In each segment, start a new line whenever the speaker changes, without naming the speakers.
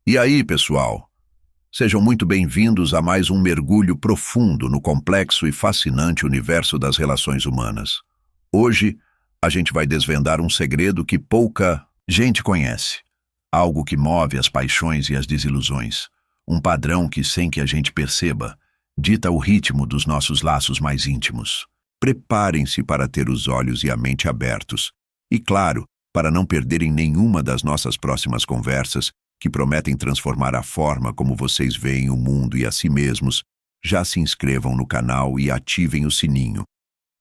E aí, pessoal? Sejam muito bem-vindos a mais um mergulho profundo no complexo e fascinante universo das relações humanas. Hoje, a gente vai desvendar um segredo que pouca gente conhece. Algo que move as paixões e as desilusões. Um padrão que, sem que a gente perceba, dita o ritmo dos nossos laços mais íntimos. Preparem-se para ter os olhos e a mente abertos. E, claro, para não perderem nenhuma das nossas próximas conversas, que prometem transformar a forma como vocês veem o mundo e a si mesmos, já se inscrevam no canal e ativem o sininho.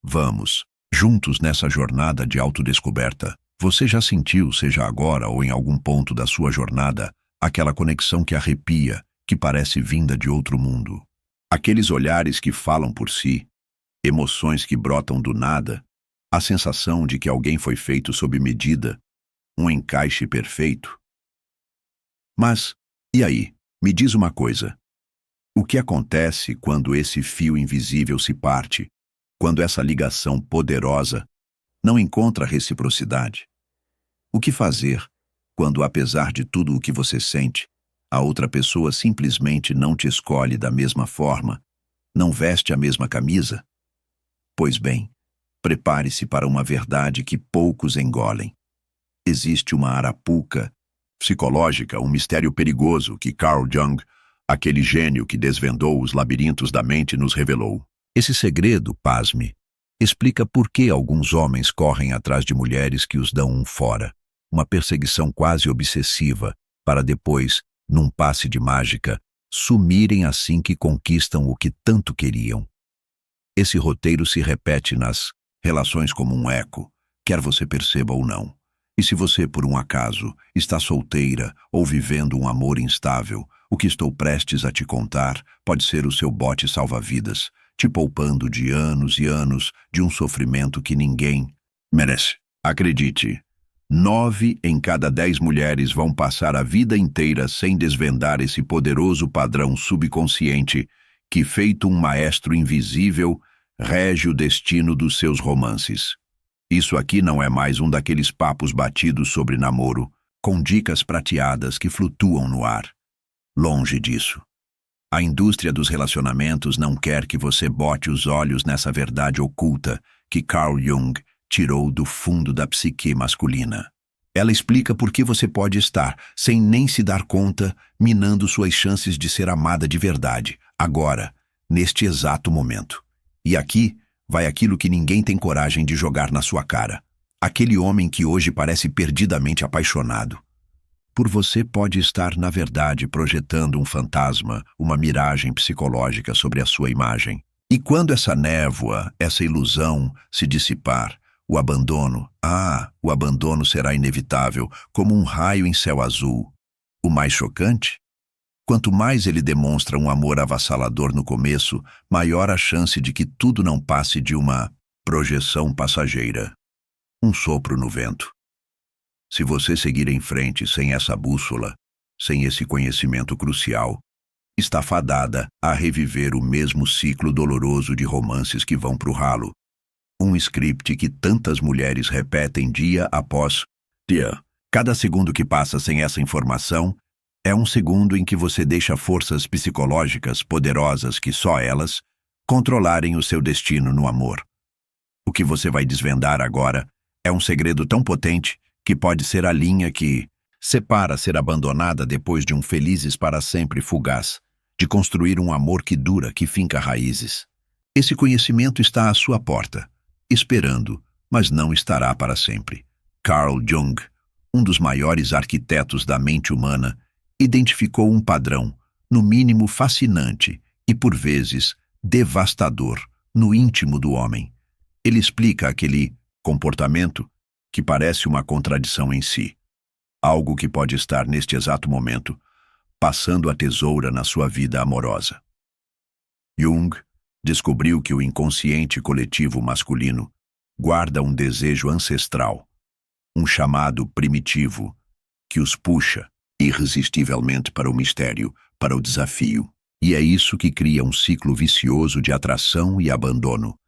Vamos, juntos nessa jornada de autodescoberta. Você já sentiu, seja agora ou em algum ponto da sua jornada, aquela conexão que arrepia, que parece vinda de outro mundo? Aqueles olhares que falam por si, emoções que brotam do nada, a sensação de que alguém foi feito sob medida, um encaixe perfeito? Mas, e aí? Me diz uma coisa. O que acontece quando esse fio invisível se parte, quando essa ligação poderosa não encontra reciprocidade? O que fazer quando, apesar de tudo o que você sente, a outra pessoa simplesmente não te escolhe da mesma forma, não veste a mesma camisa? Pois bem, prepare-se para uma verdade que poucos engolem. Existe uma arapuca psicológica, um mistério perigoso que Carl Jung, aquele gênio que desvendou os labirintos da mente, nos revelou. Esse segredo, pasme, explica por que alguns homens correm atrás de mulheres que os dão um fora, uma perseguição quase obsessiva, para depois, num passe de mágica, sumirem assim que conquistam o que tanto queriam. Esse roteiro se repete nas relações como um eco, quer você perceba ou não. E se você, por um acaso, está solteira ou vivendo um amor instável, o que estou prestes a te contar pode ser o seu bote salva-vidas, te poupando de anos e anos de um sofrimento que ninguém merece. Acredite, 9 em cada 10 mulheres vão passar a vida inteira sem desvendar esse poderoso padrão subconsciente que, feito um maestro invisível, rege o destino dos seus romances. Isso aqui não é mais um daqueles papos batidos sobre namoro, com dicas prateadas que flutuam no ar. Longe disso. A indústria dos relacionamentos não quer que você bote os olhos nessa verdade oculta que Carl Jung tirou do fundo da psique masculina. Ela explica por que você pode estar, sem nem se dar conta, minando suas chances de ser amada de verdade, agora, neste exato momento. E aqui vai aquilo que ninguém tem coragem de jogar na sua cara. Aquele homem que hoje parece perdidamente apaixonado. Por você pode estar, na verdade, projetando um fantasma, uma miragem psicológica sobre a sua imagem. E quando essa névoa, essa ilusão, se dissipar, o abandono será inevitável, como um raio em céu azul. O mais chocante? Quanto mais ele demonstra um amor avassalador no começo, maior a chance de que tudo não passe de uma projeção passageira. Um sopro no vento. Se você seguir em frente sem essa bússola, sem esse conhecimento crucial, está fadada a reviver o mesmo ciclo doloroso de romances que vão pro ralo. Um script que tantas mulheres repetem dia após dia. Cada segundo que passa sem essa informação é um segundo em que você deixa forças psicológicas poderosas que só elas controlarem o seu destino no amor. O que você vai desvendar agora é um segredo tão potente que pode ser a linha que separa ser abandonada depois de um felizes para sempre fugaz, de construir um amor que dura, que finca raízes. Esse conhecimento está à sua porta, esperando, mas não estará para sempre. Carl Jung, um dos maiores arquitetos da mente humana, identificou um padrão, no mínimo fascinante e, por vezes, devastador, no íntimo do homem. Ele explica aquele comportamento que parece uma contradição em si. Algo que pode estar, neste exato momento, passando a tesoura na sua vida amorosa. Jung descobriu que o inconsciente coletivo masculino guarda um desejo ancestral, um chamado primitivo, que os puxa irresistivelmente para o mistério, para o desafio. E é isso que cria um ciclo vicioso de atração e abandono,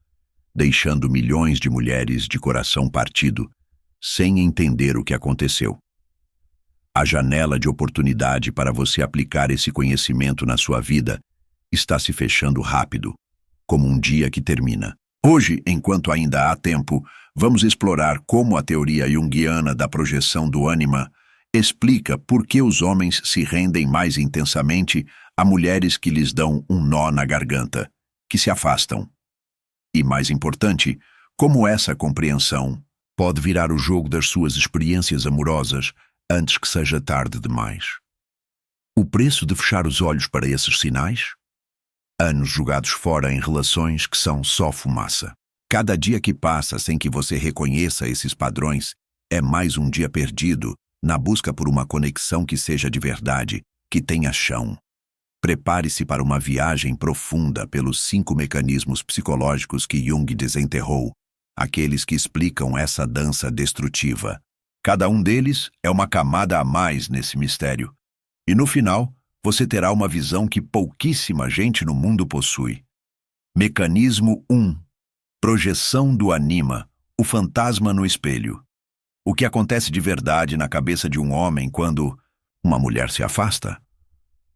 deixando milhões de mulheres de coração partido, sem entender o que aconteceu. A janela de oportunidade para você aplicar esse conhecimento na sua vida está se fechando rápido, como um dia que termina. Hoje, enquanto ainda há tempo, vamos explorar como a teoria junguiana da projeção do ânima explica por que os homens se rendem mais intensamente a mulheres que lhes dão um nó na garganta, que se afastam. E, mais importante, como essa compreensão pode virar o jogo das suas experiências amorosas antes que seja tarde demais. O preço de fechar os olhos para esses sinais? Anos jogados fora em relações que são só fumaça. Cada dia que passa sem que você reconheça esses padrões é mais um dia perdido na busca por uma conexão que seja de verdade, que tenha chão. Prepare-se para uma viagem profunda pelos 5 mecanismos psicológicos que Jung desenterrou, aqueles que explicam essa dança destrutiva. Cada um deles é uma camada a mais nesse mistério. E no final, você terá uma visão que pouquíssima gente no mundo possui. Mecanismo 1. Projeção do anima, o fantasma no espelho. O que acontece de verdade na cabeça de um homem quando uma mulher se afasta?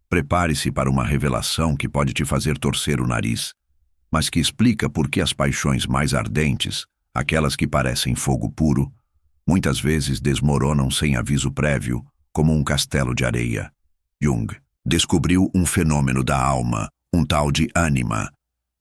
Prepare-se para uma revelação que pode te fazer torcer o nariz, mas que explica por que as paixões mais ardentes, aquelas que parecem fogo puro, muitas vezes desmoronam sem aviso prévio, como um castelo de areia. Jung descobriu um fenômeno da alma, um tal de ânima,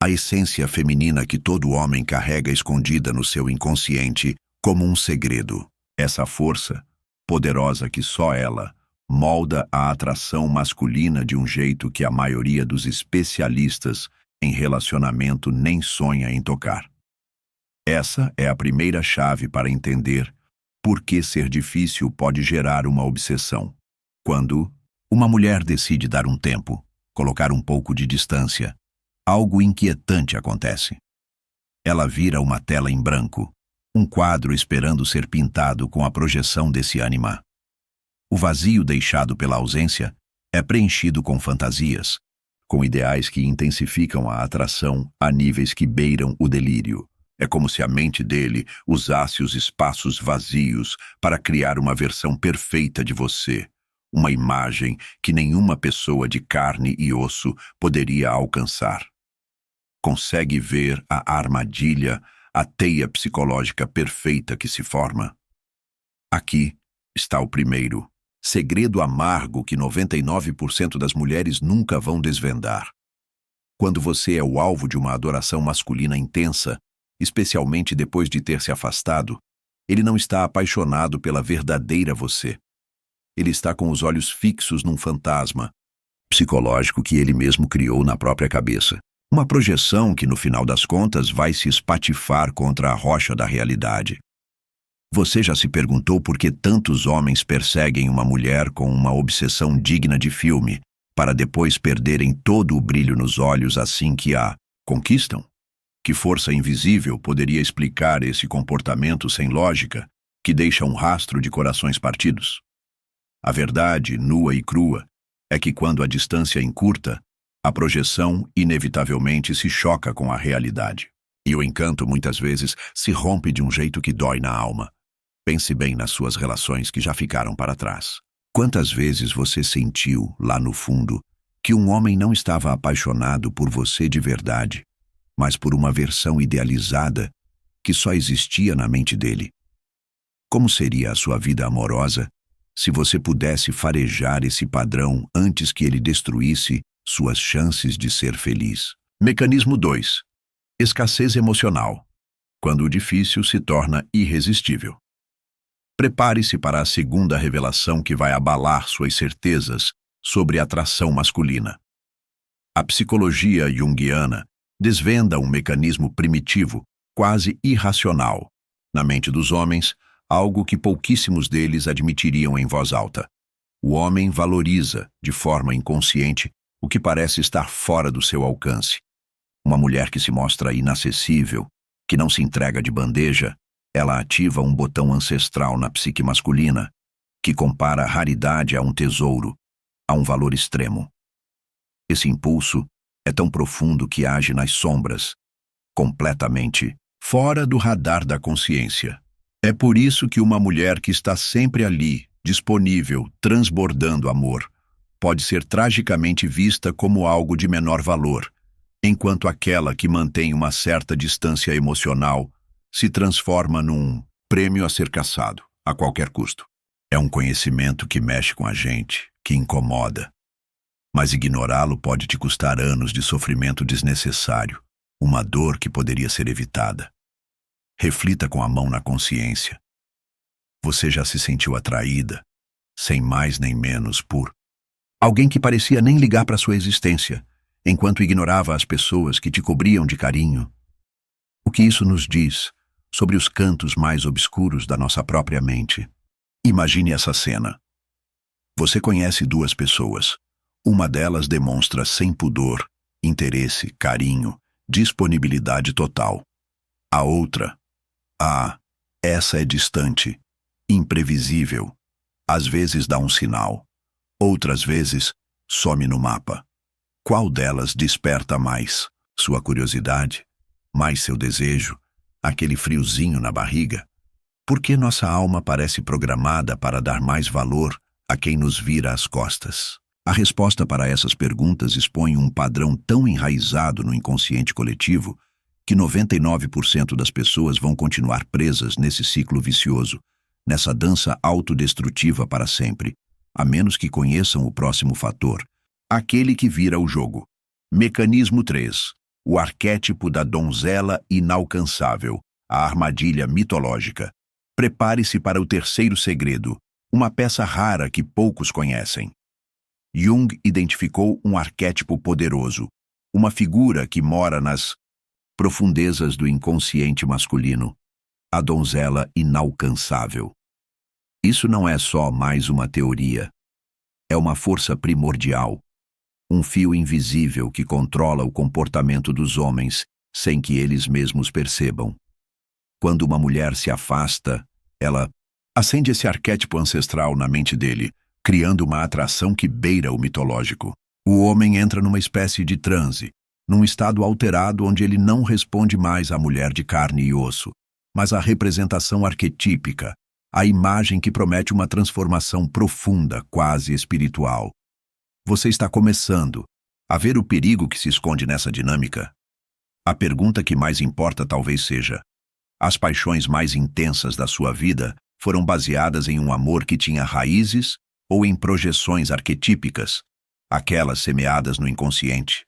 a essência feminina que todo homem carrega escondida no seu inconsciente como um segredo. Essa força, poderosa que só ela, molda a atração masculina de um jeito que a maioria dos especialistas em relacionamento nem sonha em tocar. Essa é a primeira chave para entender por que ser difícil pode gerar uma obsessão. Quando uma mulher decide dar um tempo, colocar um pouco de distância, algo inquietante acontece. Ela vira uma tela em branco, um quadro esperando ser pintado com a projeção desse ânima. O vazio deixado pela ausência é preenchido com fantasias, com ideais que intensificam a atração a níveis que beiram o delírio. É como se a mente dele usasse os espaços vazios para criar uma versão perfeita de você, uma imagem que nenhuma pessoa de carne e osso poderia alcançar. Consegue ver a armadilha, a teia psicológica perfeita que se forma? Aqui está o primeiro segredo amargo que 99% das mulheres nunca vão desvendar. Quando você é o alvo de uma adoração masculina intensa, especialmente depois de ter se afastado, ele não está apaixonado pela verdadeira você. Ele está com os olhos fixos num fantasma psicológico que ele mesmo criou na própria cabeça. Uma projeção que, no final das contas, vai se espatifar contra a rocha da realidade. Você já se perguntou por que tantos homens perseguem uma mulher com uma obsessão digna de filme, para depois perderem todo o brilho nos olhos assim que a conquistam? Que força invisível poderia explicar esse comportamento sem lógica, que deixa um rastro de corações partidos? A verdade, nua e crua, é que quando a distância encurta, a projeção inevitavelmente se choca com a realidade. E o encanto muitas vezes se rompe de um jeito que dói na alma. Pense bem nas suas relações que já ficaram para trás. Quantas vezes você sentiu, lá no fundo, que um homem não estava apaixonado por você de verdade, mas por uma versão idealizada que só existia na mente dele? Como seria a sua vida amorosa se você pudesse farejar esse padrão antes que ele destruísse suas chances de ser feliz? Mecanismo 2. Escassez emocional. Quando o difícil se torna irresistível. Prepare-se para a segunda revelação que vai abalar suas certezas sobre a atração masculina. A psicologia junguiana desvenda um mecanismo primitivo, quase irracional, na mente dos homens, algo que pouquíssimos deles admitiriam em voz alta. O homem valoriza, de forma inconsciente, o que parece estar fora do seu alcance. Uma mulher que se mostra inacessível, que não se entrega de bandeja, ela ativa um botão ancestral na psique masculina, que compara a raridade a um tesouro, a um valor extremo. Esse impulso é tão profundo que age nas sombras, completamente fora do radar da consciência. É por isso que uma mulher que está sempre ali, disponível, transbordando amor, pode ser tragicamente vista como algo de menor valor, enquanto aquela que mantém uma certa distância emocional se transforma num prêmio a ser caçado, a qualquer custo. É um conhecimento que mexe com a gente, que incomoda. Mas ignorá-lo pode te custar anos de sofrimento desnecessário, uma dor que poderia ser evitada. Reflita com a mão na consciência. Você já se sentiu atraída, sem mais nem menos, por alguém que parecia nem ligar para sua existência, enquanto ignorava as pessoas que te cobriam de carinho? O que isso nos diz sobre os cantos mais obscuros da nossa própria mente? Imagine essa cena. Você conhece duas pessoas. Uma delas demonstra sem pudor, interesse, carinho, disponibilidade total. A outra, essa é distante, imprevisível. Às vezes dá um sinal, outras vezes some no mapa. Qual delas desperta mais sua curiosidade, mais seu desejo, aquele friozinho na barriga? Por que nossa alma parece programada para dar mais valor a quem nos vira as costas? A resposta para essas perguntas expõe um padrão tão enraizado no inconsciente coletivo que 99% das pessoas vão continuar presas nesse ciclo vicioso, nessa dança autodestrutiva para sempre, a menos que conheçam o próximo fator, aquele que vira o jogo. Mecanismo 3. O arquétipo da donzela inalcançável, a armadilha mitológica. Prepare-se para o terceiro segredo, uma peça rara que poucos conhecem. Jung identificou um arquétipo poderoso, uma figura que mora nas profundezas do inconsciente masculino, a donzela inalcançável. Isso não é só mais uma teoria. É uma força primordial, um fio invisível que controla o comportamento dos homens sem que eles mesmos percebam. Quando uma mulher se afasta, ela acende esse arquétipo ancestral na mente dele, criando uma atração que beira o mitológico. O homem entra numa espécie de transe, num estado alterado onde ele não responde mais à mulher de carne e osso, mas à representação arquetípica, a imagem que promete uma transformação profunda, quase espiritual. Você está começando a ver o perigo que se esconde nessa dinâmica? A pergunta que mais importa talvez seja: as paixões mais intensas da sua vida foram baseadas em um amor que tinha raízes ou em projeções arquetípicas, aquelas semeadas no inconsciente?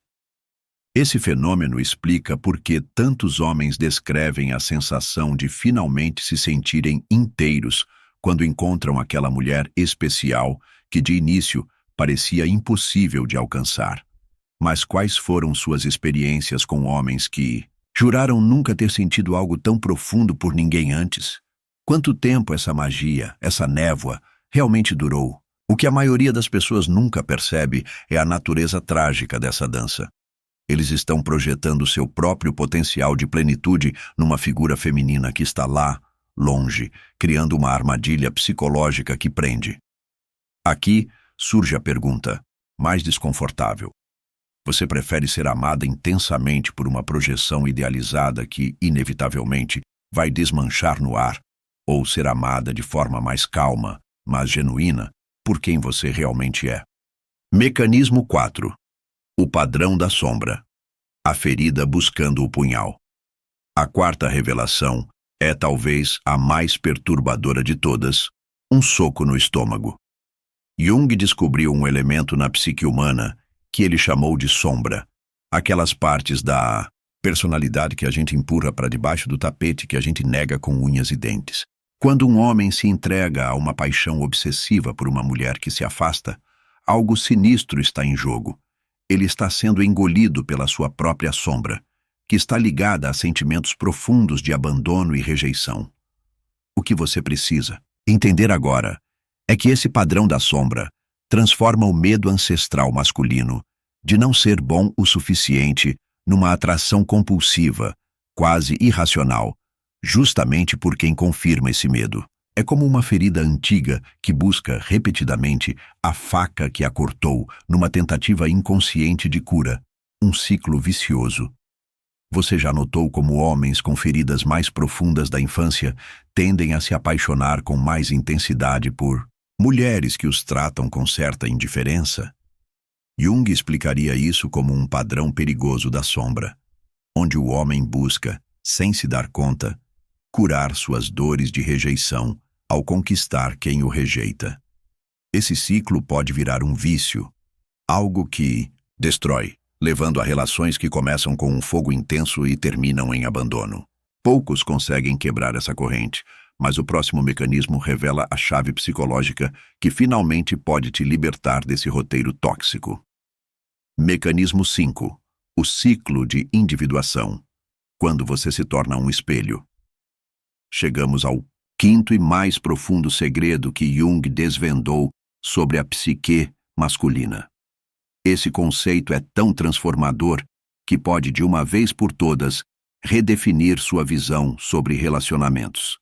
Esse fenômeno explica por que tantos homens descrevem a sensação de finalmente se sentirem inteiros quando encontram aquela mulher especial que de início parecia impossível de alcançar. Mas quais foram suas experiências com homens que juraram nunca ter sentido algo tão profundo por ninguém antes? Quanto tempo essa magia, essa névoa, realmente durou? O que a maioria das pessoas nunca percebe é a natureza trágica dessa dança. Eles estão projetando seu próprio potencial de plenitude numa figura feminina que está lá, longe, criando uma armadilha psicológica que prende. Aqui surge a pergunta mais desconfortável. Você prefere ser amada intensamente por uma projeção idealizada que, inevitavelmente, vai desmanchar no ar, ou ser amada de forma mais calma, mas genuína, por quem você realmente é? Mecanismo 4. O padrão da sombra. A ferida buscando o punhal. A quarta revelação é talvez a mais perturbadora de todas: um soco no estômago. Jung descobriu um elemento na psique humana que ele chamou de sombra, aquelas partes da personalidade que a gente empurra para debaixo do tapete, que a gente nega com unhas e dentes. Quando um homem se entrega a uma paixão obsessiva por uma mulher que se afasta, algo sinistro está em jogo. Ele está sendo engolido pela sua própria sombra, que está ligada a sentimentos profundos de abandono e rejeição. O que você precisa entender agora é que esse padrão da sombra transforma o medo ancestral masculino de não ser bom o suficiente numa atração compulsiva, quase irracional, justamente por quem confirma esse medo. É como uma ferida antiga que busca repetidamente a faca que a cortou numa tentativa inconsciente de cura, um ciclo vicioso. Você já notou como homens com feridas mais profundas da infância tendem a se apaixonar com mais intensidade por mulheres que os tratam com certa indiferença. Jung explicaria isso como um padrão perigoso da sombra, onde o homem busca, sem se dar conta, curar suas dores de rejeição ao conquistar quem o rejeita. Esse ciclo pode virar um vício, algo que destrói, levando a relações que começam com um fogo intenso e terminam em abandono. Poucos conseguem quebrar essa corrente, mas o próximo mecanismo revela a chave psicológica que finalmente pode te libertar desse roteiro tóxico. Mecanismo 5. O ciclo de individuação. Quando você se torna um espelho. Chegamos ao quinto e mais profundo segredo que Jung desvendou sobre a psique masculina. Esse conceito é tão transformador que pode, de uma vez por todas, redefinir sua visão sobre relacionamentos.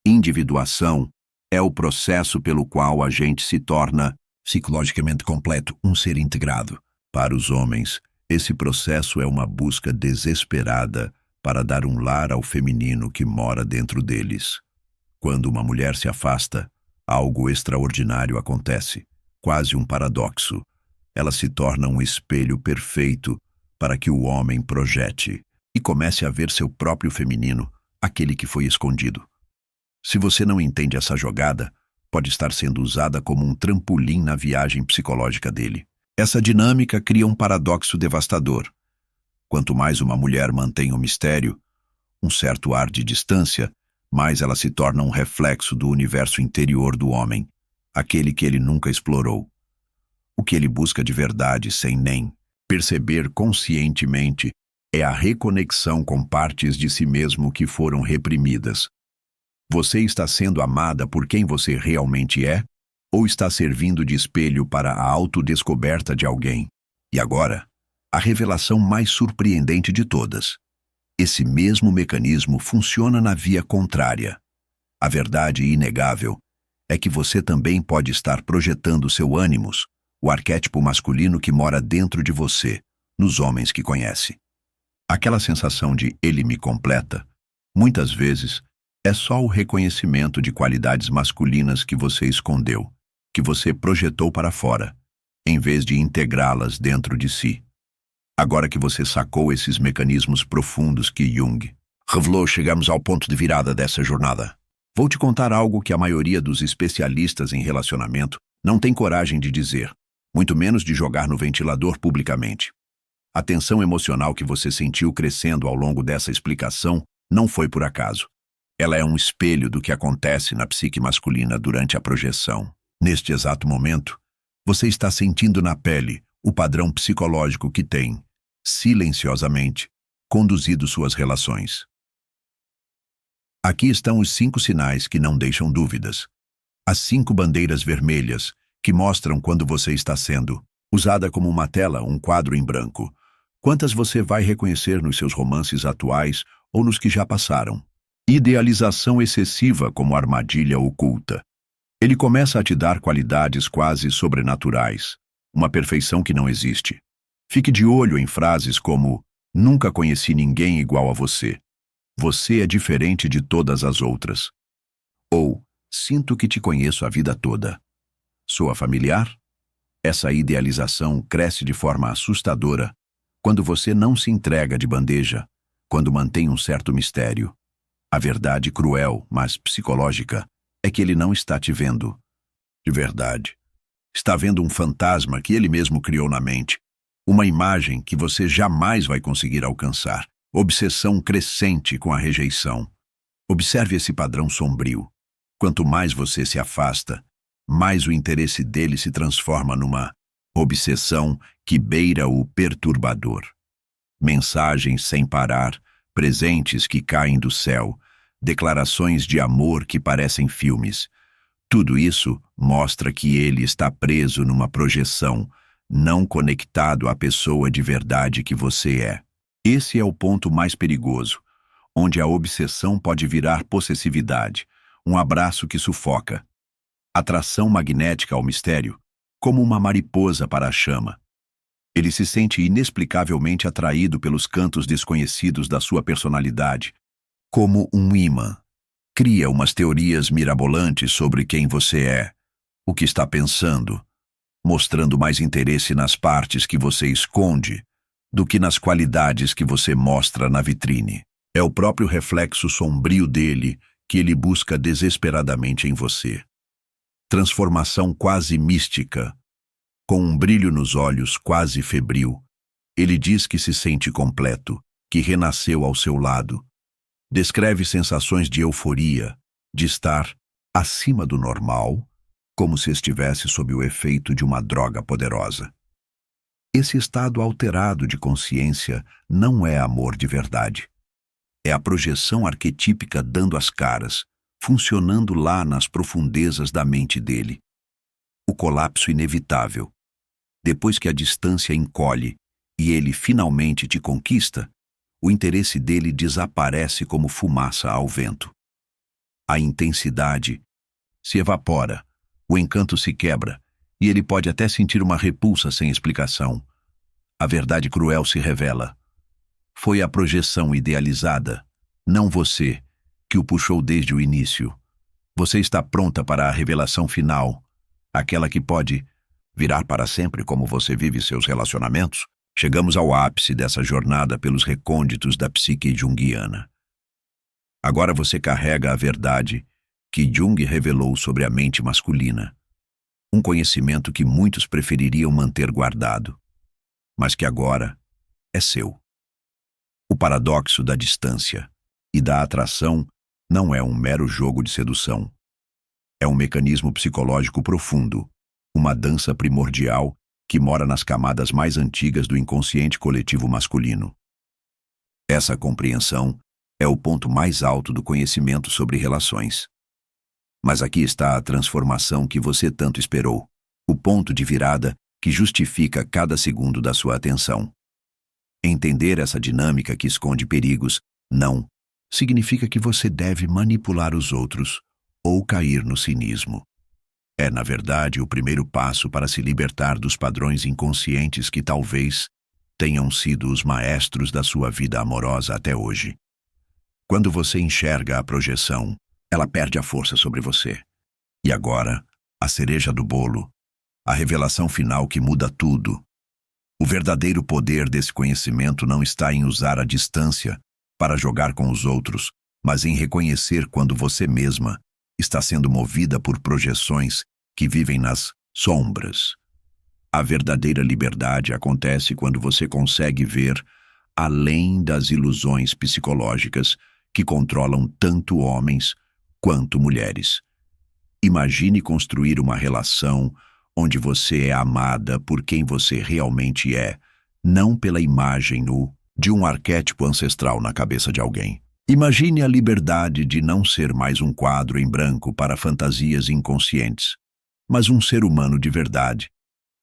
Individuação é o processo pelo qual a gente se torna psicologicamente completo, um ser integrado. Para os homens, esse processo é uma busca desesperada para dar um lar ao feminino que mora dentro deles. Quando uma mulher se afasta, algo extraordinário acontece, quase um paradoxo. Ela se torna um espelho perfeito para que o homem projete e comece a ver seu próprio feminino, aquele que foi escondido. Se você não entende essa jogada, pode estar sendo usada como um trampolim na viagem psicológica dele. Essa dinâmica cria um paradoxo devastador. Quanto mais uma mulher mantém o mistério, um certo ar de distância, mais ela se torna um reflexo do universo interior do homem, aquele que ele nunca explorou. O que ele busca de verdade, sem nem perceber conscientemente, é a reconexão com partes de si mesmo que foram reprimidas. Você está sendo amada por quem você realmente é, ou está servindo de espelho para a autodescoberta de alguém? E agora, a revelação mais surpreendente de todas. Esse mesmo mecanismo funciona na via contrária. A verdade inegável é que você também pode estar projetando seu ânimos, o arquétipo masculino que mora dentro de você, nos homens que conhece. Aquela sensação de ele me completa, muitas vezes, é só o reconhecimento de qualidades masculinas que você escondeu, que você projetou para fora, em vez de integrá-las dentro de si. Agora que você sacou esses mecanismos profundos que Jung revelou, chegamos ao ponto de virada dessa jornada. Vou te contar algo que a maioria dos especialistas em relacionamento não tem coragem de dizer, muito menos de jogar no ventilador publicamente. A tensão emocional que você sentiu crescendo ao longo dessa explicação não foi por acaso. Ela é um espelho do que acontece na psique masculina durante a projeção. Neste exato momento, você está sentindo na pele o padrão psicológico que tem, silenciosamente, conduzido suas relações. Aqui estão os 5 sinais que não deixam dúvidas. As 5 bandeiras vermelhas que mostram quando você está sendo usada como uma tela, um quadro em branco. Quantas você vai reconhecer nos seus romances atuais ou nos que já passaram? Idealização excessiva como armadilha oculta. Ele começa a te dar qualidades quase sobrenaturais, uma perfeição que não existe. Fique de olho em frases como: nunca conheci ninguém igual a você. Você é diferente de todas as outras. Ou, sinto que te conheço a vida toda. Soa familiar? Essa idealização cresce de forma assustadora quando você não se entrega de bandeja, quando mantém um certo mistério. A verdade cruel, mas psicológica, é que ele não está te vendo. De verdade. Está vendo um fantasma que ele mesmo criou na mente. Uma imagem que você jamais vai conseguir alcançar. Obsessão crescente com a rejeição. Observe esse padrão sombrio. Quanto mais você se afasta, mais o interesse dele se transforma numa obsessão que beira o perturbador. Mensagens sem parar, presentes que caem do céu, declarações de amor que parecem filmes. Tudo isso mostra que ele está preso numa projeção, não conectado à pessoa de verdade que você é. Esse é o ponto mais perigoso, onde a obsessão pode virar possessividade, um abraço que sufoca. Atração magnética ao mistério, como uma mariposa para a chama. Ele se sente inexplicavelmente atraído pelos cantos desconhecidos da sua personalidade, como um imã. Cria umas teorias mirabolantes sobre quem você é, o que está pensando, mostrando mais interesse nas partes que você esconde do que nas qualidades que você mostra na vitrine. É o próprio reflexo sombrio dele que ele busca desesperadamente em você. Transformação quase mística, com um brilho nos olhos quase febril. Ele diz que se sente completo, que renasceu ao seu lado. Descreve sensações de euforia, de estar acima do normal, como se estivesse sob o efeito de uma droga poderosa. Esse estado alterado de consciência não é amor de verdade. É a projeção arquetípica dando as caras, funcionando lá nas profundezas da mente dele. O colapso inevitável. Depois que a distância encolhe e ele finalmente te conquista, o interesse dele desaparece como fumaça ao vento. A intensidade se evapora, o encanto se quebra, e ele pode até sentir uma repulsa sem explicação. A verdade cruel se revela. Foi a projeção idealizada, não você, que o puxou desde o início. Você está pronta para a revelação final, aquela que pode virar para sempre como você vive seus relacionamentos? Chegamos ao ápice dessa jornada pelos recônditos da psique junguiana. Agora você carrega a verdade que Jung revelou sobre a mente masculina. Um conhecimento que muitos prefeririam manter guardado, mas que agora é seu. O paradoxo da distância e da atração não é um mero jogo de sedução. É um mecanismo psicológico profundo, uma dança primordial que mora nas camadas mais antigas do inconsciente coletivo masculino. Essa compreensão é o ponto mais alto do conhecimento sobre relações. Mas aqui está a transformação que você tanto esperou, o ponto de virada que justifica cada segundo da sua atenção. Entender essa dinâmica que esconde perigos não significa que você deve manipular os outros ou cair no cinismo. É, na verdade, o primeiro passo para se libertar dos padrões inconscientes que talvez tenham sido os maestros da sua vida amorosa até hoje. Quando você enxerga a projeção, ela perde a força sobre você. E agora, a cereja do bolo, a revelação final que muda tudo. O verdadeiro poder desse conhecimento não está em usar a distância para jogar com os outros, mas em reconhecer quando você mesma está sendo movida por projeções que vivem nas sombras. A verdadeira liberdade acontece quando você consegue ver além das ilusões psicológicas que controlam tanto homens quanto mulheres. Imagine construir uma relação onde você é amada por quem você realmente é, não pela imagem de um arquétipo ancestral na cabeça de alguém. Imagine a liberdade de não ser mais um quadro em branco para fantasias inconscientes, mas um ser humano de verdade,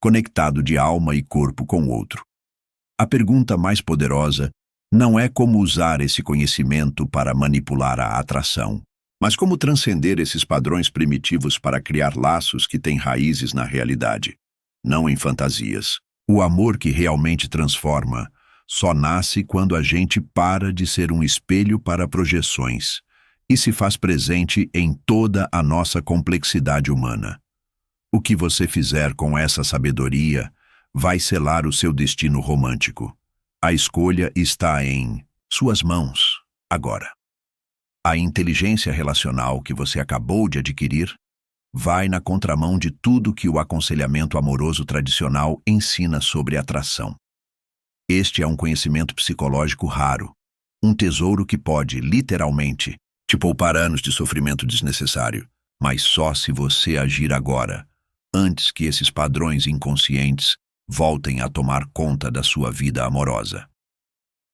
conectado de alma e corpo com o outro. A pergunta mais poderosa não é como usar esse conhecimento para manipular a atração, mas como transcender esses padrões primitivos para criar laços que têm raízes na realidade, não em fantasias. O amor que realmente transforma só nasce quando a gente para de ser um espelho para projeções e se faz presente em toda a nossa complexidade humana. O que você fizer com essa sabedoria vai selar o seu destino romântico. A escolha está em suas mãos, agora. A inteligência relacional que você acabou de adquirir vai na contramão de tudo que o aconselhamento amoroso tradicional ensina sobre atração. Este é um conhecimento psicológico raro, um tesouro que pode, literalmente, te poupar anos de sofrimento desnecessário, mas só se você agir agora, antes que esses padrões inconscientes voltem a tomar conta da sua vida amorosa.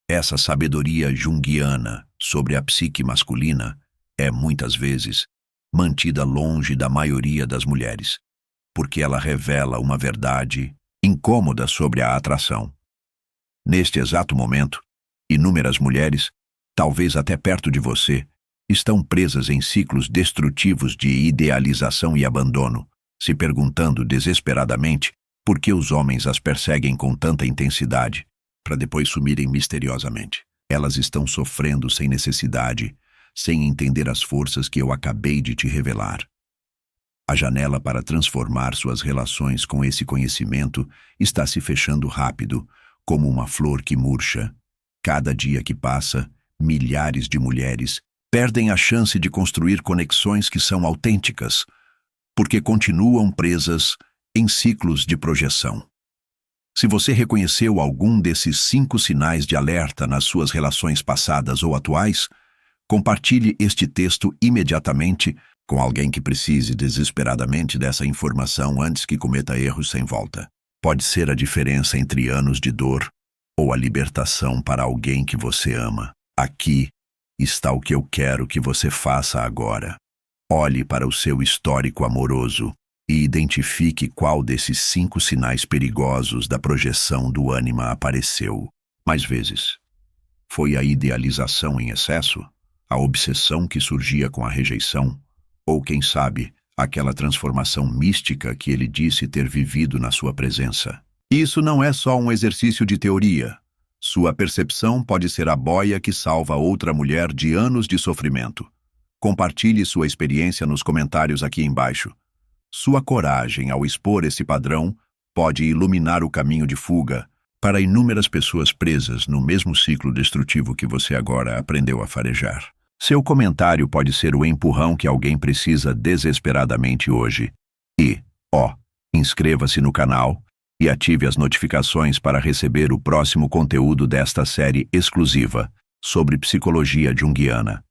Essa sabedoria junguiana sobre a psique masculina é, muitas vezes, mantida longe da maioria das mulheres, porque ela revela uma verdade incômoda sobre a atração. Neste exato momento, inúmeras mulheres, talvez até perto de você, estão presas em ciclos destrutivos de idealização e abandono, se perguntando desesperadamente por que os homens as perseguem com tanta intensidade, para depois sumirem misteriosamente. Elas estão sofrendo sem necessidade, sem entender as forças que eu acabei de te revelar. A janela para transformar suas relações com esse conhecimento está se fechando rápido, como uma flor que murcha. Cada dia que passa, milhares de mulheres perdem a chance de construir conexões que são autênticas, porque continuam presas em ciclos de projeção. Se você reconheceu algum desses 5 sinais de alerta nas suas relações passadas ou atuais, compartilhe este texto imediatamente com alguém que precise desesperadamente dessa informação antes que cometa erros sem volta. Pode ser a diferença entre anos de dor ou a libertação para alguém que você ama. Aqui está o que eu quero que você faça agora. Olhe para o seu histórico amoroso e identifique qual desses 5 sinais perigosos da projeção do ânima apareceu mais vezes. Foi a idealização em excesso? A obsessão que surgia com a rejeição? Ou, quem sabe, aquela transformação mística que ele disse ter vivido na sua presença? Isso não é só um exercício de teoria. Sua percepção pode ser a boia que salva outra mulher de anos de sofrimento. Compartilhe sua experiência nos comentários aqui embaixo. Sua coragem ao expor esse padrão pode iluminar o caminho de fuga para inúmeras pessoas presas no mesmo ciclo destrutivo que você agora aprendeu a farejar. Seu comentário pode ser o empurrão que alguém precisa desesperadamente hoje. E, inscreva-se no canal e ative as notificações para receber o próximo conteúdo desta série exclusiva sobre psicologia junguiana.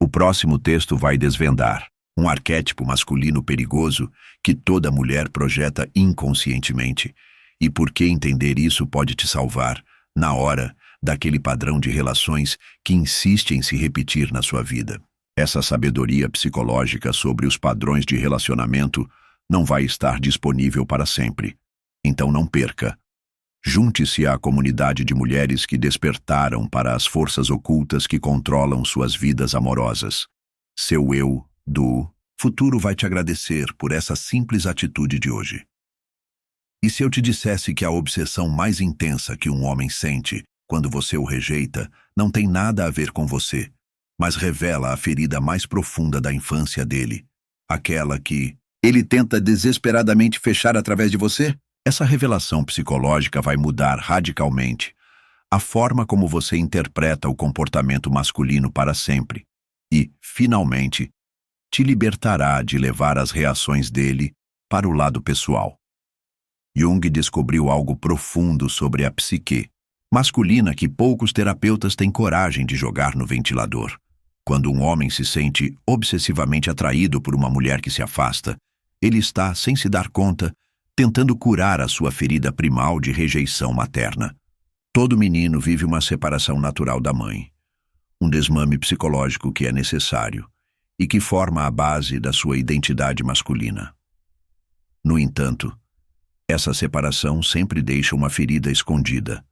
O próximo texto vai desvendar um arquétipo masculino perigoso que toda mulher projeta inconscientemente, e por que entender isso pode te salvar, na hora, daquele padrão de relações que insiste em se repetir na sua vida. Essa sabedoria psicológica sobre os padrões de relacionamento não vai estar disponível para sempre. Então não perca. Junte-se à comunidade de mulheres que despertaram para as forças ocultas que controlam suas vidas amorosas. Seu eu do futuro vai te agradecer por essa simples atitude de hoje. E se eu te dissesse que a obsessão mais intensa que um homem sente quando você o rejeita não tem nada a ver com você, mas revela a ferida mais profunda da infância dele, aquela que ele tenta desesperadamente fechar através de você? Essa revelação psicológica vai mudar radicalmente a forma como você interpreta o comportamento masculino para sempre e, finalmente, te libertará de levar as reações dele para o lado pessoal. Jung descobriu algo profundo sobre a psique masculina que poucos terapeutas têm coragem de jogar no ventilador. Quando um homem se sente obsessivamente atraído por uma mulher que se afasta, ele está, sem se dar conta, tentando curar a sua ferida primal de rejeição materna. Todo menino vive uma separação natural da mãe, um desmame psicológico que é necessário e que forma a base da sua identidade masculina. No entanto, essa separação sempre deixa uma ferida escondida,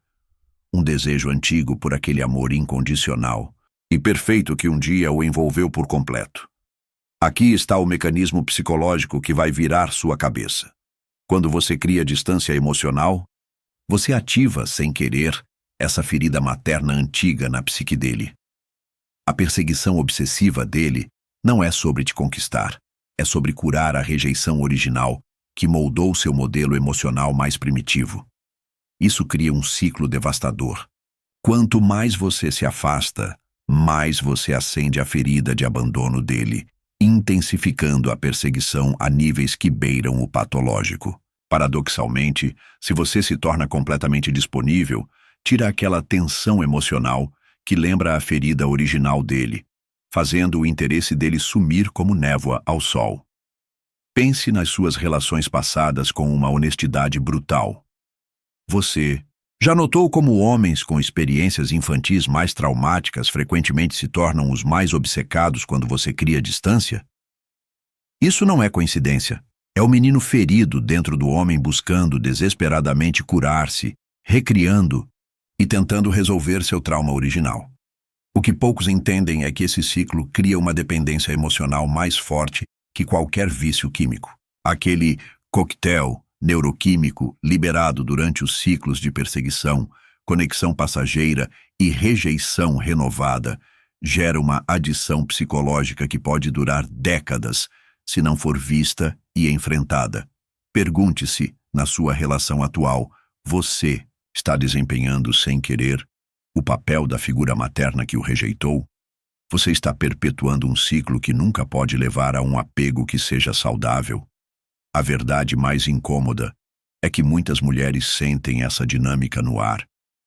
um desejo antigo por aquele amor incondicional e perfeito que um dia o envolveu por completo. Aqui está o mecanismo psicológico que vai virar sua cabeça. Quando você cria distância emocional, você ativa, sem querer, essa ferida materna antiga na psique dele. A perseguição obsessiva dele não é sobre te conquistar, é sobre curar a rejeição original que moldou seu modelo emocional mais primitivo. Isso cria um ciclo devastador. Quanto mais você se afasta, mais você acende a ferida de abandono dele, intensificando a perseguição a níveis que beiram o patológico. Paradoxalmente, se você se torna completamente disponível, tira aquela tensão emocional que lembra a ferida original dele, fazendo o interesse dele sumir como névoa ao sol. Pense nas suas relações passadas com uma honestidade brutal. Você já notou como homens com experiências infantis mais traumáticas frequentemente se tornam os mais obcecados quando você cria distância? Isso não é coincidência. É o menino ferido dentro do homem buscando desesperadamente curar-se, recriando e tentando resolver seu trauma original. O que poucos entendem é que esse ciclo cria uma dependência emocional mais forte que qualquer vício químico. Aquele coquetel neuroquímico liberado durante os ciclos de perseguição, conexão passageira e rejeição renovada gera uma adição psicológica que pode durar décadas se não for vista e enfrentada. Pergunte-se, na sua relação atual, você está desempenhando sem querer o papel da figura materna que o rejeitou? Você está perpetuando um ciclo que nunca pode levar a um apego que seja saudável? A verdade mais incômoda é que muitas mulheres sentem essa dinâmica no ar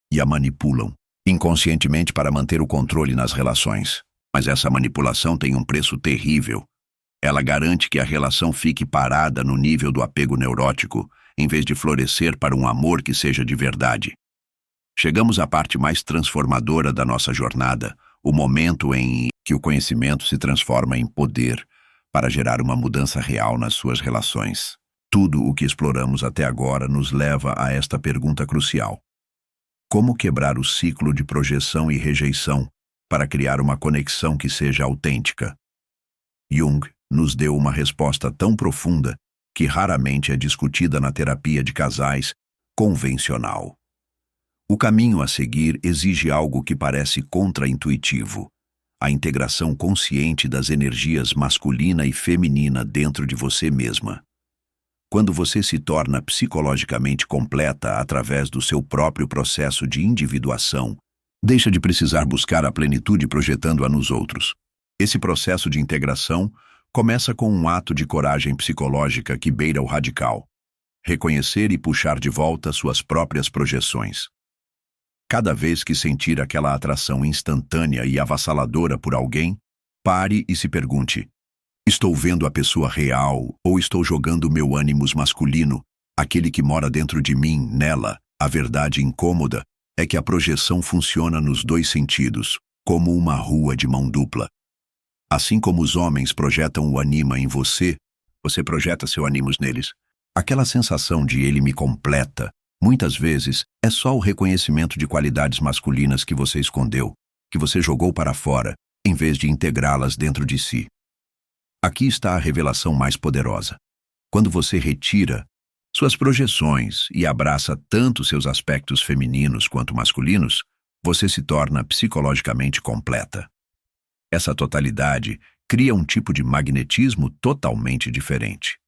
e a manipulam, inconscientemente para manter o controle nas relações. Mas essa manipulação tem um preço terrível. Ela garante que a relação fique parada no nível do apego neurótico, em vez de florescer para um amor que seja de verdade. Chegamos à parte mais transformadora da nossa jornada, o momento em que o conhecimento se transforma em poder para gerar uma mudança real nas suas relações. Tudo o que exploramos até agora nos leva a esta pergunta crucial: como quebrar o ciclo de projeção e rejeição para criar uma conexão que seja autêntica? Jung nos deu uma resposta tão profunda que raramente é discutida na terapia de casais convencional. O caminho a seguir exige algo que parece contraintuitivo: a integração consciente das energias masculina e feminina dentro de você mesma. Quando você se torna psicologicamente completa através do seu próprio processo de individuação, deixa de precisar buscar a plenitude projetando-a nos outros. Esse processo de integração começa com um ato de coragem psicológica que beira o radical: reconhecer e puxar de volta suas próprias projeções. Cada vez que sentir aquela atração instantânea e avassaladora por alguém, pare e se pergunte: estou vendo a pessoa real ou estou jogando meu ânimos masculino, aquele que mora dentro de mim, nela? A verdade incômoda é que a projeção funciona nos dois sentidos, como uma rua de mão dupla. Assim como os homens projetam o anima em você, você projeta seu animus neles. Aquela sensação de ele me completa, muitas vezes, é só o reconhecimento de qualidades masculinas que você escondeu, que você jogou para fora, em vez de integrá-las dentro de si. Aqui está a revelação mais poderosa. Quando você retira suas projeções e abraça tanto seus aspectos femininos quanto masculinos, você se torna psicologicamente completa. Essa totalidade cria um tipo de magnetismo totalmente diferente.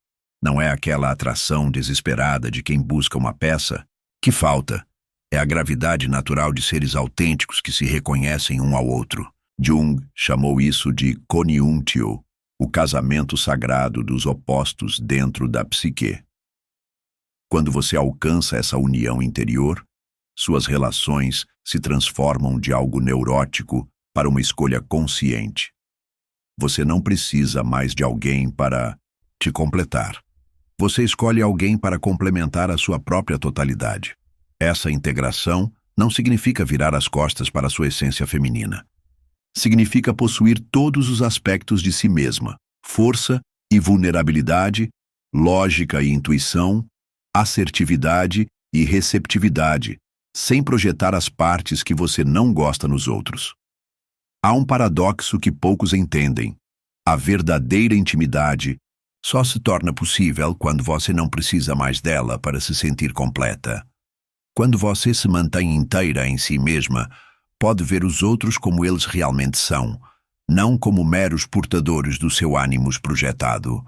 Não é aquela atração desesperada de quem busca uma peça. Que falta é a gravidade natural de seres autênticos que se reconhecem um ao outro. Jung chamou isso de conjunctio, o casamento sagrado dos opostos dentro da psique. Quando você alcança essa união interior, suas relações se transformam de algo neurótico para uma escolha consciente. Você não precisa mais de alguém para te completar. Você escolhe alguém para complementar a sua própria totalidade. Essa integração não significa virar as costas para a sua essência feminina. Significa possuir todos os aspectos de si mesma: força e vulnerabilidade, lógica e intuição, assertividade e receptividade, sem projetar as partes que você não gosta nos outros. Há um paradoxo que poucos entendem: a verdadeira intimidade só se torna possível quando você não precisa mais dela para se sentir completa. Quando você se mantém inteira em si mesma, pode ver os outros como eles realmente são, não como meros portadores do seu ânimos projetado.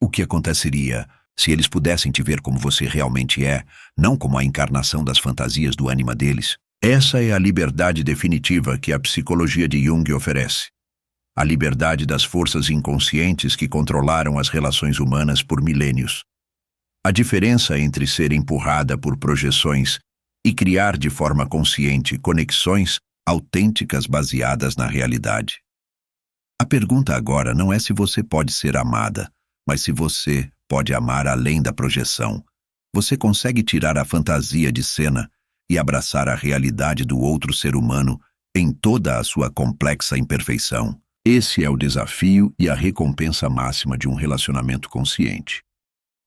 O que aconteceria se eles pudessem te ver como você realmente é, não como a encarnação das fantasias do ânima deles? Essa é a liberdade definitiva que a psicologia de Jung oferece. A liberdade das forças inconscientes que controlaram as relações humanas por milênios. A diferença entre ser empurrada por projeções e criar de forma consciente conexões autênticas baseadas na realidade. A pergunta agora não é se você pode ser amada, mas se você pode amar além da projeção. Você consegue tirar a fantasia de cena e abraçar a realidade do outro ser humano em toda a sua complexa imperfeição. Esse é o desafio e a recompensa máxima de um relacionamento consciente.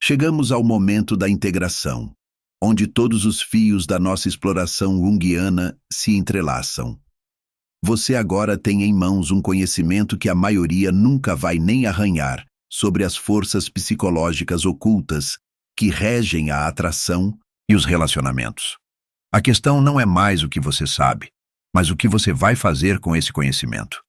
Chegamos ao momento da integração, onde todos os fios da nossa exploração junguiana se entrelaçam. Você agora tem em mãos um conhecimento que a maioria nunca vai nem arranhar sobre as forças psicológicas ocultas que regem a atração e os relacionamentos. A questão não é mais o que você sabe, mas o que você vai fazer com esse conhecimento.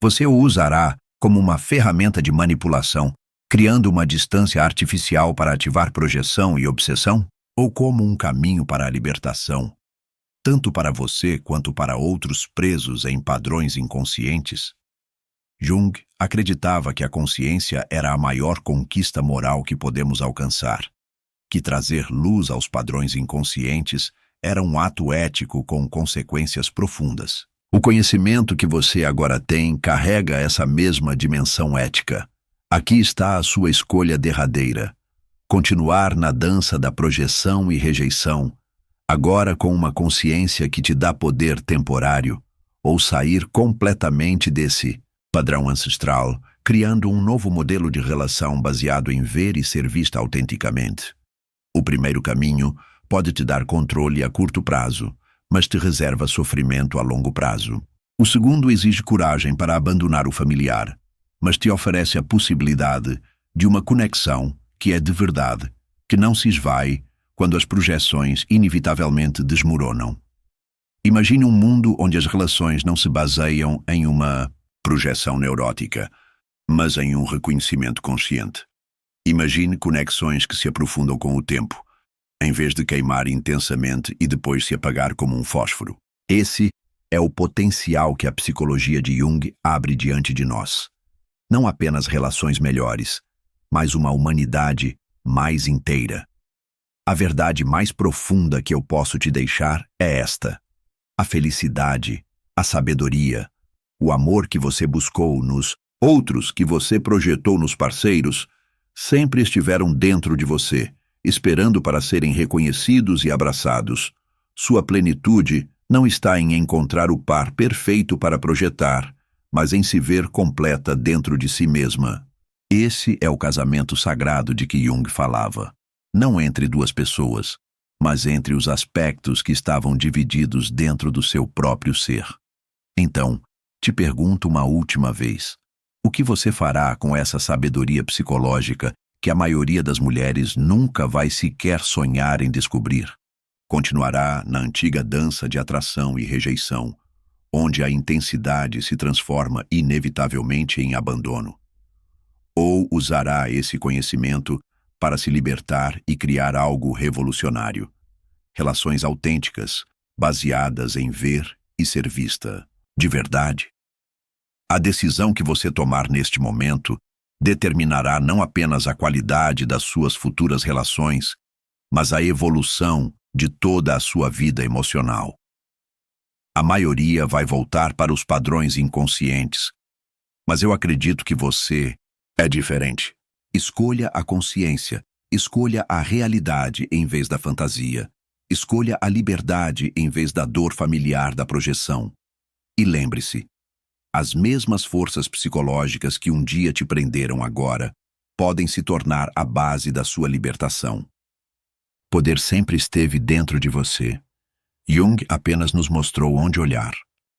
Você o usará como uma ferramenta de manipulação criando uma distância artificial para ativar projeção e obsessão? Ou como um caminho para a libertação, tanto para você quanto para outros presos em padrões inconscientes? Jung acreditava que a consciência era a maior conquista moral que podemos alcançar, que trazer luz aos padrões inconscientes era um ato ético com consequências profundas. O conhecimento que você agora tem carrega essa mesma dimensão ética. Aqui está a sua escolha derradeira: continuar na dança da projeção e rejeição, agora com uma consciência que te dá poder temporário, ou sair completamente desse padrão ancestral, criando um novo modelo de relação baseado em ver e ser vista autenticamente. O primeiro caminho pode te dar controle a curto prazo, mas te reserva sofrimento a longo prazo. O segundo exige coragem para abandonar o familiar, mas te oferece a possibilidade de uma conexão que é de verdade, que não se esvai quando as projeções inevitavelmente desmoronam. Imagine um mundo onde as relações não se baseiam em uma projeção neurótica, mas em um reconhecimento consciente. Imagine conexões que se aprofundam com o tempo, em vez de queimar intensamente e depois se apagar como um fósforo. Esse é o potencial que a psicologia de Jung abre diante de nós. Não apenas relações melhores, mas uma humanidade mais inteira. A verdade mais profunda que eu posso te deixar é esta: a felicidade, a sabedoria, o amor que você buscou nos outros, que você projetou nos parceiros, sempre estiveram dentro de você, esperando para serem reconhecidos e abraçados. Sua plenitude não está em encontrar o par perfeito para projetar, mas em se ver completa dentro de si mesma. Esse é o casamento sagrado de que Jung falava, não entre duas pessoas, mas entre os aspectos que estavam divididos dentro do seu próprio ser. Então, te pergunto uma última vez: o que você fará com essa sabedoria psicológica que a maioria das mulheres nunca vai sequer sonhar em descobrir? Continuará na antiga dança de atração e rejeição, onde a intensidade se transforma inevitavelmente em abandono? Ou usará esse conhecimento para se libertar e criar algo revolucionário? Relações autênticas, baseadas em ver e ser vista de verdade. A decisão que você tomar neste momento determinará não apenas a qualidade das suas futuras relações, mas a evolução de toda a sua vida emocional. A maioria vai voltar para os padrões inconscientes, mas eu acredito que você é diferente. Escolha a consciência, escolha a realidade em vez da fantasia, escolha a liberdade em vez da dor familiar da projeção. E lembre-se, as mesmas forças psicológicas que um dia te prenderam agora podem se tornar a base da sua libertação. Poder sempre esteve dentro de você. Jung apenas nos mostrou onde olhar.